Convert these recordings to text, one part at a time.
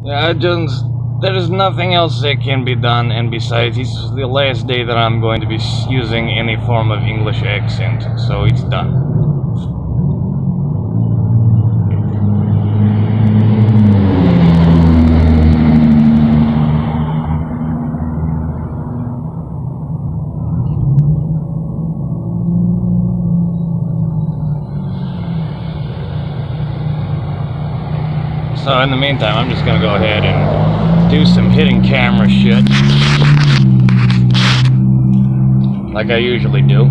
There is nothing else that can be done, and besides, this is the last day that I'm going to be using any form of English accent, so it's done. So in the meantime, I'm just gonna go ahead and do some hidden camera shit, like I usually do.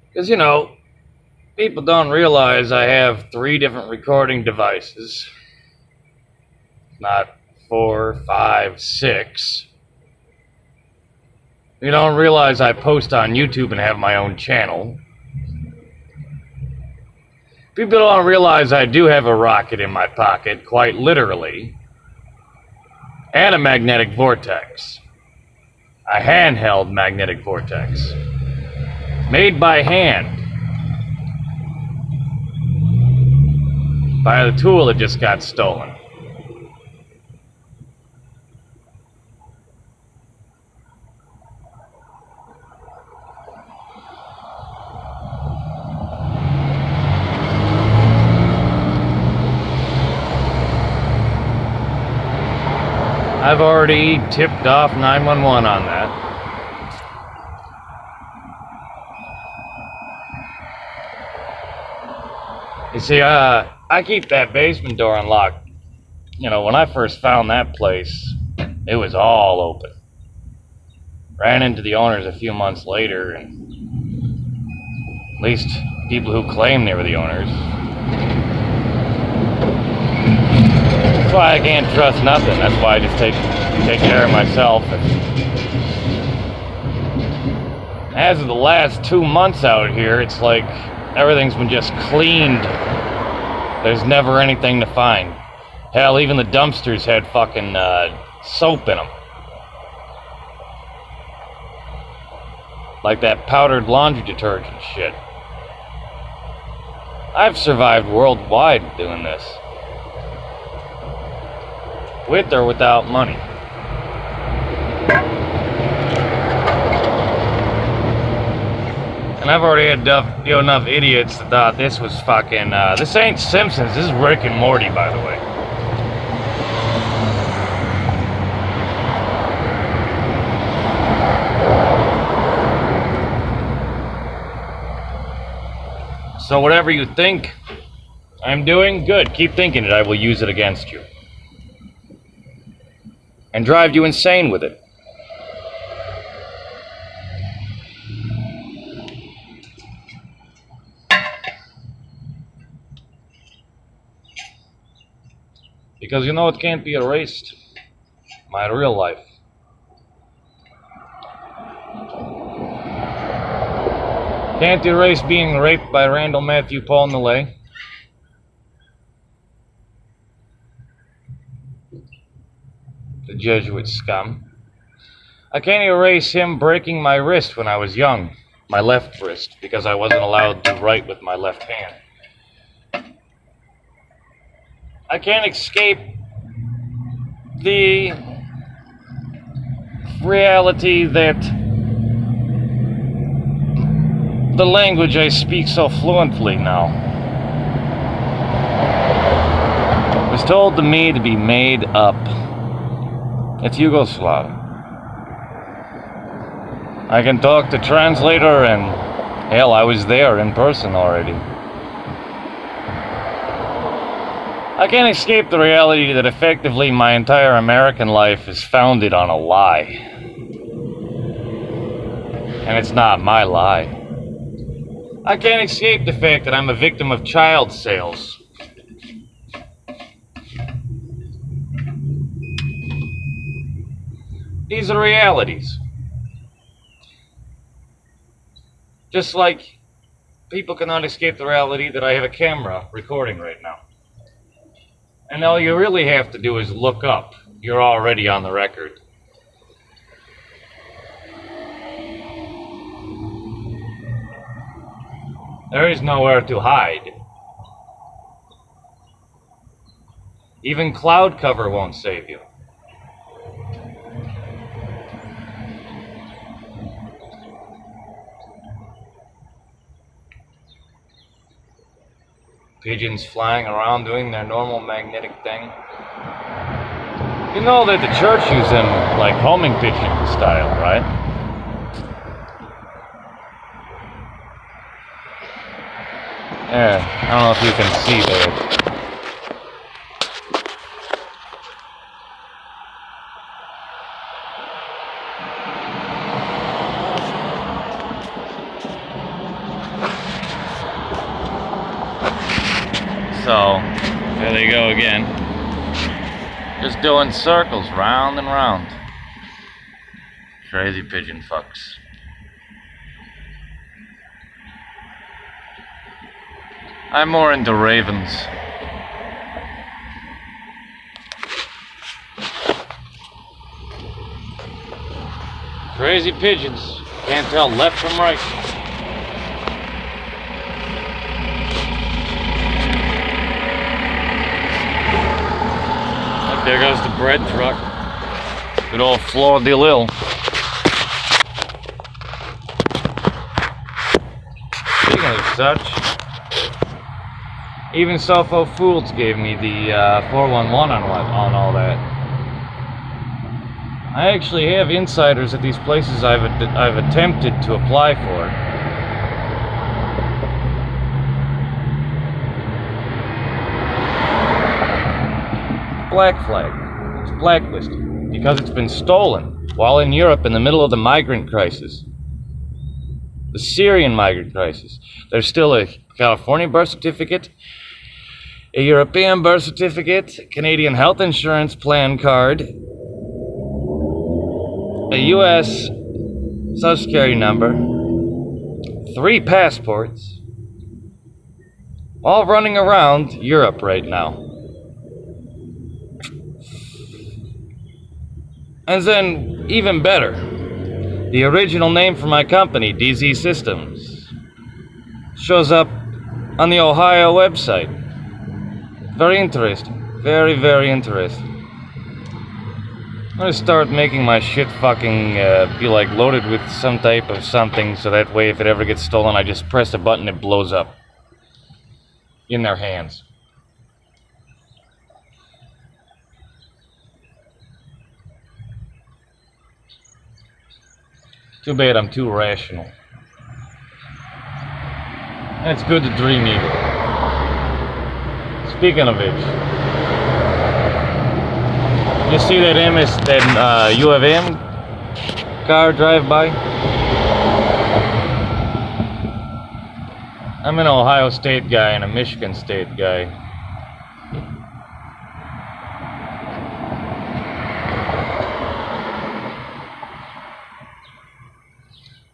Because, you know, people don't realize I have 3 different recording devices. Not 4, 5, 6. You don't realize I post on YouTube and have my own channel. People don't realize I do have a rocket in my pocket, quite literally. And a magnetic vortex. A handheld magnetic vortex. Made by hand. By the tool that just got stolen. I've already tipped off 911 on that. You see, I keep that basement door unlocked. You know, when I first found that place, it was all open. Ran into the owners a few months later, and at least people who claim they were the owners. That's why I can't trust nothing. That's why I just take care of myself. And as of the last 2 months out here, it's like everything's been just cleaned. There's never anything to find. Hell, even the dumpsters had fucking soap in them. Like that powdered laundry detergent shit. I've survived worldwide doing this. With or without money. And I've already had enough idiots that thought this was fucking, this ain't Simpsons, this is Rick and Morty, by the way. So whatever you think I'm doing, good, keep thinking it, I will use it against you. And drive you insane with it. Because you know it can't be erased. My real life. Can't erase being raped by Randall Matthew Paul Nallet. The Jesuit scum. I can't erase him breaking my wrist when I was young. My left wrist. Because I wasn't allowed to write with my left hand. I can't escape the reality that the language I speak so fluently now was told to me to be made up. It's Yugoslav. I can talk to translator and hell, I was there in person already. I can't escape the reality that effectively my entire American life is founded on a lie. And it's not my lie. I can't escape the fact that I'm a victim of child sales. These are realities. Just like people cannot escape the reality that I have a camera recording right now. And all you really have to do is look up. You're already on the record. There is nowhere to hide. Even cloud cover won't save you. Pigeons flying around doing their normal magnetic thing. You know that the church uses them like homing pigeon style, right? Yeah, I don't know if you can see that. So, there they go again. Just doing circles round and round. Crazy pigeon fucks. I'm more into ravens. Crazy pigeons. Can't tell left from right. There goes the bread truck. Good old Fleur de Lille. Speaking of such, even Sofo Fools gave me the 411 on all that. I actually have insiders at these places I've attempted to apply for. Black flag. It's blacklisted because it's been stolen while in Europe in the middle of the migrant crisis. The Syrian migrant crisis. There's still a California birth certificate, a European birth certificate, a Canadian health insurance plan card, a US Social Security number, 3 passports, all running around Europe right now. And then, even better, the original name for my company, DZ Systems, shows up on the Ohio website. Very interesting. Very, very interesting. I'm gonna start making my shit fucking be like loaded with some type of something, so that way if it ever gets stolen, I just press a button, it blows up in their hands. Too bad I'm too rational. It's good to dream evil. Speaking of which, you see that U of M car drive by? I'm an Ohio State guy and a Michigan State guy.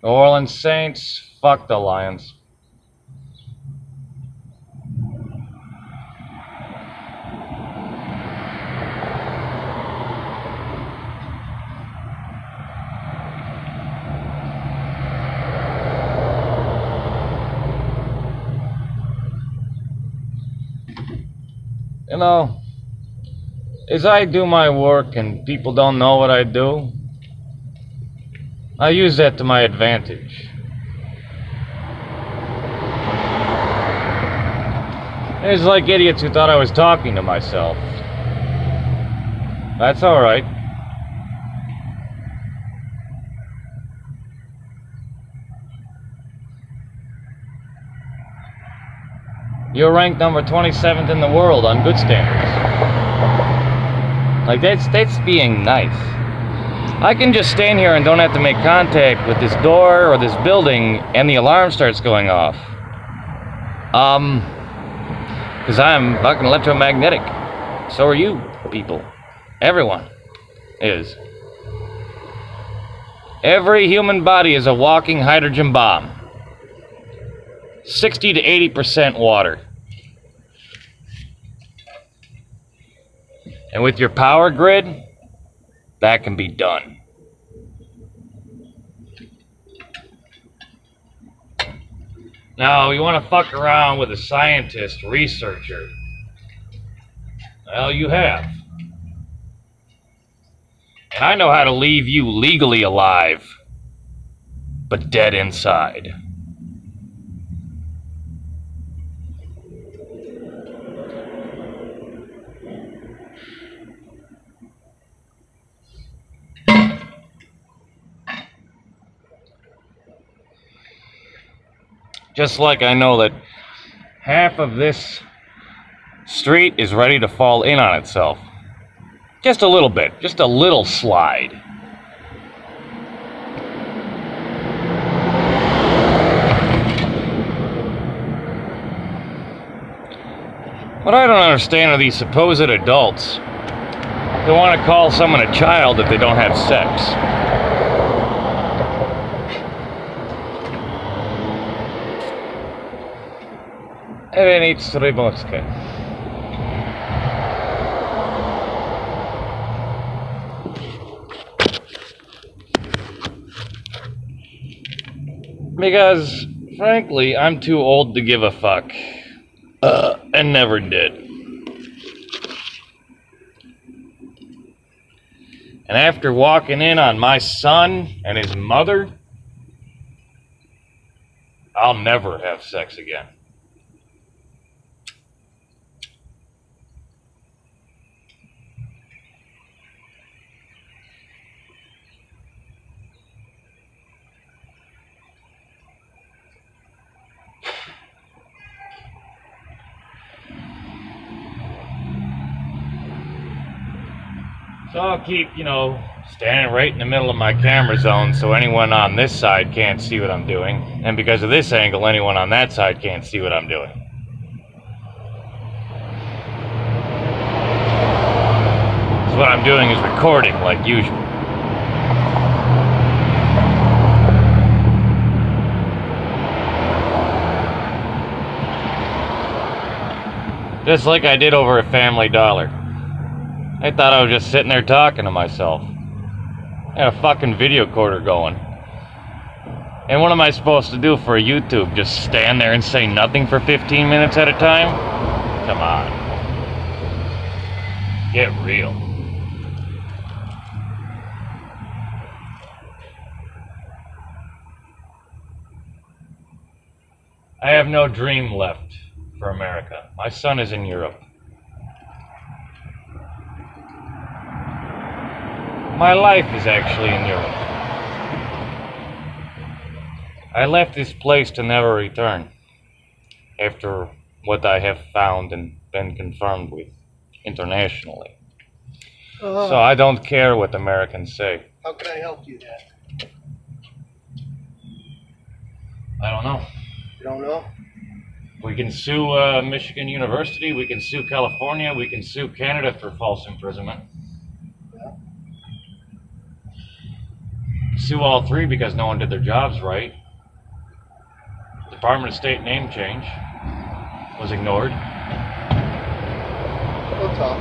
New Orleans Saints, fuck the Lions. You know, as I do my work and people don't know what I do, I use that to my advantage. It's like idiots who thought I was talking to myself. That's alright. You're ranked number 27th in the world on good standards. Like, that's being nice. I can just stand here and don't have to make contact with this door or this building and the alarm starts going off. Because I'm fucking electromagnetic. So are you people. Everyone is. Every human body is a walking hydrogen bomb. 60 to 80% water. And with your power grid, that can be done. Now, you want to fuck around with a scientist, researcher. Well, you have. And I know how to leave you legally alive, but dead inside. Just like I know that half of this street is ready to fall in on itself. Just a little bit, just a little slide. What I don't understand are these supposed adults who want to call someone a child if they don't have sex. Because, frankly, I'm too old to give a fuck. And never did. And after walking in on my son and his mother, I'll never have sex again. So I'll keep, standing right in the middle of my camera zone so anyone on this side can't see what I'm doing. And because of this angle, anyone on that side can't see what I'm doing. So what I'm doing is recording like usual. Just like I did over at Family Dollar. I thought I was just sitting there talking to myself. I had a fucking video recorder going. And what am I supposed to do for a YouTube? Just stand there and say nothing for 15 minutes at a time? Come on. Get real. I have no dream left for America. My son is in Europe. My life is actually in Europe. I left this place to never return after what I have found and been confirmed with internationally. So I don't care what Americans say. How can I help you then? I don't know. You don't know? We can sue Michigan University, we can sue California, we can sue Canada for false imprisonment. Sue all three because no one did their jobs right. Department of State name change was ignored. We'll talk.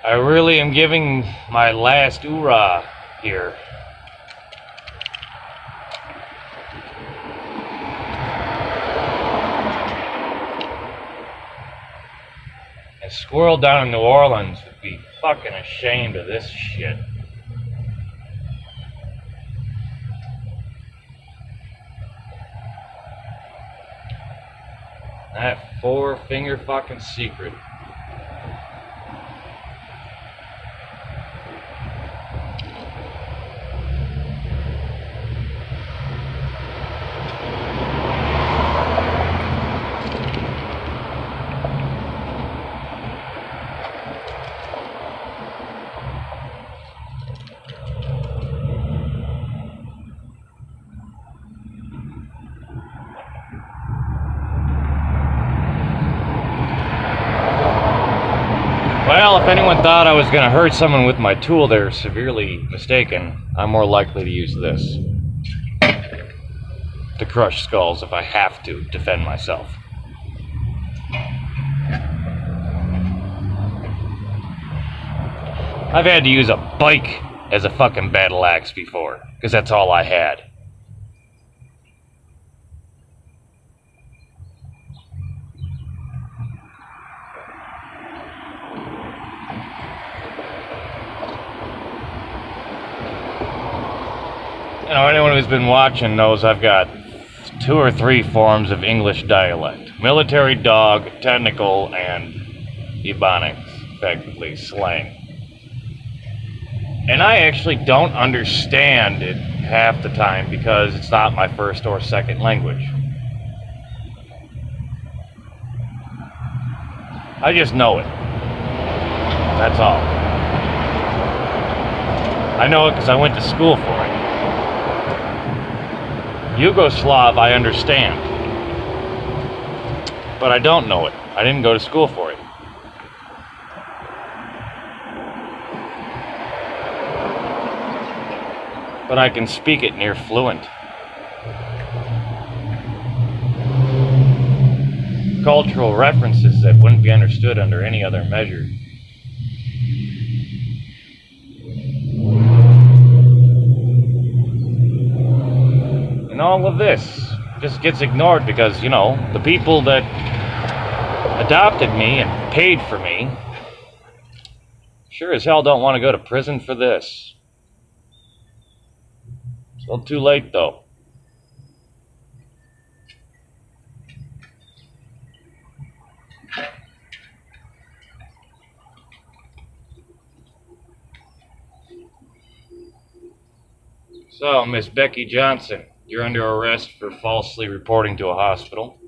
I really am giving my last hoorah here. And Squirrel down in New Orleans would be fucking ashamed of this shit. That four-finger fucking secret. Well, if anyone thought I was going to hurt someone with my tool, they're severely mistaken. I'm more likely to use this to crush skulls if I have to defend myself. I've had to use a bike as a fucking battle axe before, because that's all I had. You know, anyone who's been watching knows I've got 2 or 3 forms of English dialect. Military, dog, technical, and Ebonics, effectively slang. And I actually don't understand it half the time because it's not my first or second language. I just know it. That's all. I know it because I went to school for it. Yugoslav, I understand. But I don't know it. I didn't go to school for it. But I can speak it near fluent. Cultural references that wouldn't be understood under any other measure. And all of this just gets ignored because, you know, the people that adopted me and paid for me sure as hell don't want to go to prison for this. Still too late, though. So, Miss Becky Johnson, you're under arrest for falsely reporting to a hospital,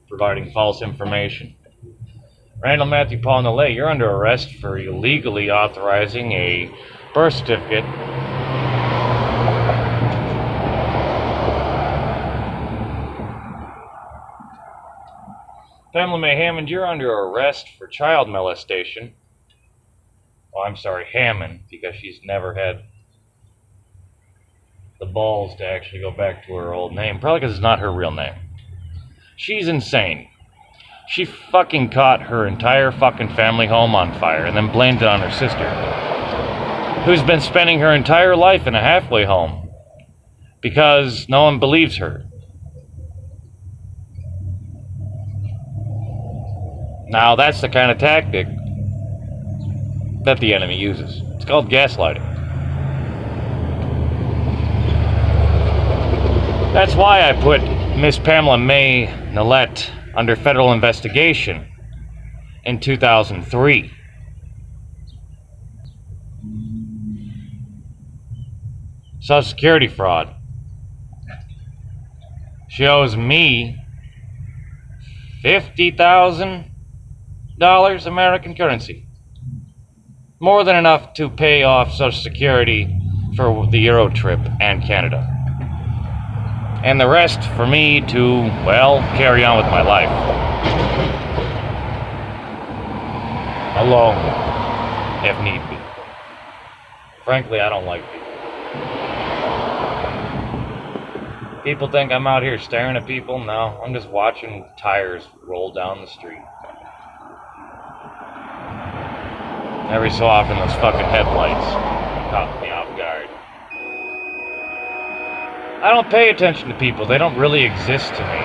providing false information. Randall Matthew Paul Nallet, you're under arrest for illegally authorizing a birth certificate Pamela Mae Hammond, you're under arrest for child molestation. Oh, I'm sorry, Hammond, because she's never had the balls to actually go back to her old name. Probably because it's not her real name. She's insane. She fucking caught her entire fucking family home on fire and then blamed it on her sister, who's been spending her entire life in a halfway home because no one believes her. Now, that's the kind of tactic that the enemy uses. It's called gaslighting. That's why I put Miss Pamela Mae Nallet under federal investigation in 2003. Social Security fraud. She owes me $50,000 American currency. More than enough to pay off Social Security for the Euro trip and Canada. And the rest for me to, well, carry on with my life. Alone, if need be. Frankly, I don't like people. People think I'm out here staring at people. No, I'm just watching tires roll down the street. Every so often, those fucking headlights caught me off guard. I don't pay attention to people. They don't really exist to me.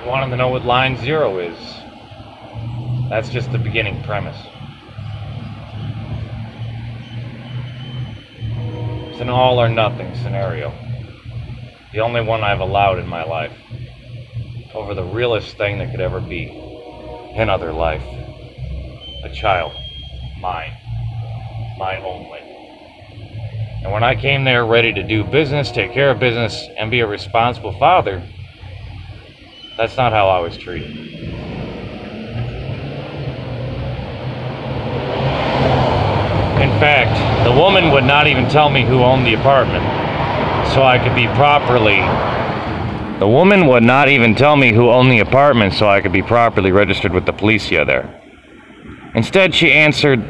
Wanting to know what line 0 is? That's just the beginning premise. It's an all or nothing scenario. The only one I've allowed in my life. Over the realest thing that could ever be. Another life. A child. Mine. Mine only. And when I came there ready to do business, take care of business, and be a responsible father, that's not how I was treated. In fact, the woman would not even tell me who owned the apartment, so I could be properly... The woman would not even tell me who owned the apartment so I could be properly registered with the policia there. Instead, she answered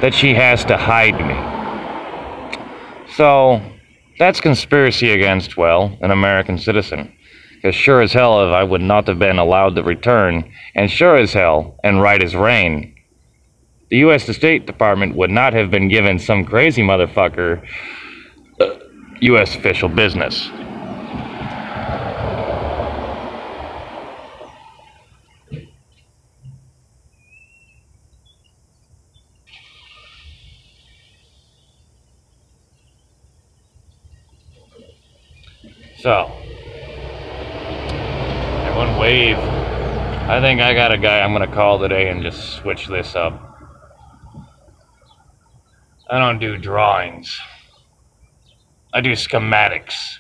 that she has to hide me. So, that's conspiracy against, well, an American citizen. Because sure as hell I would not have been allowed to return, and sure as hell, and right as rain, the U.S. State Department would not have been given some crazy motherfucker U.S. official business. So, everyone wave. I think I got a guy I'm gonna call today and just switch this up. I don't do drawings. I do schematics.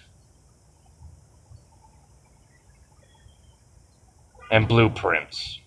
And blueprints.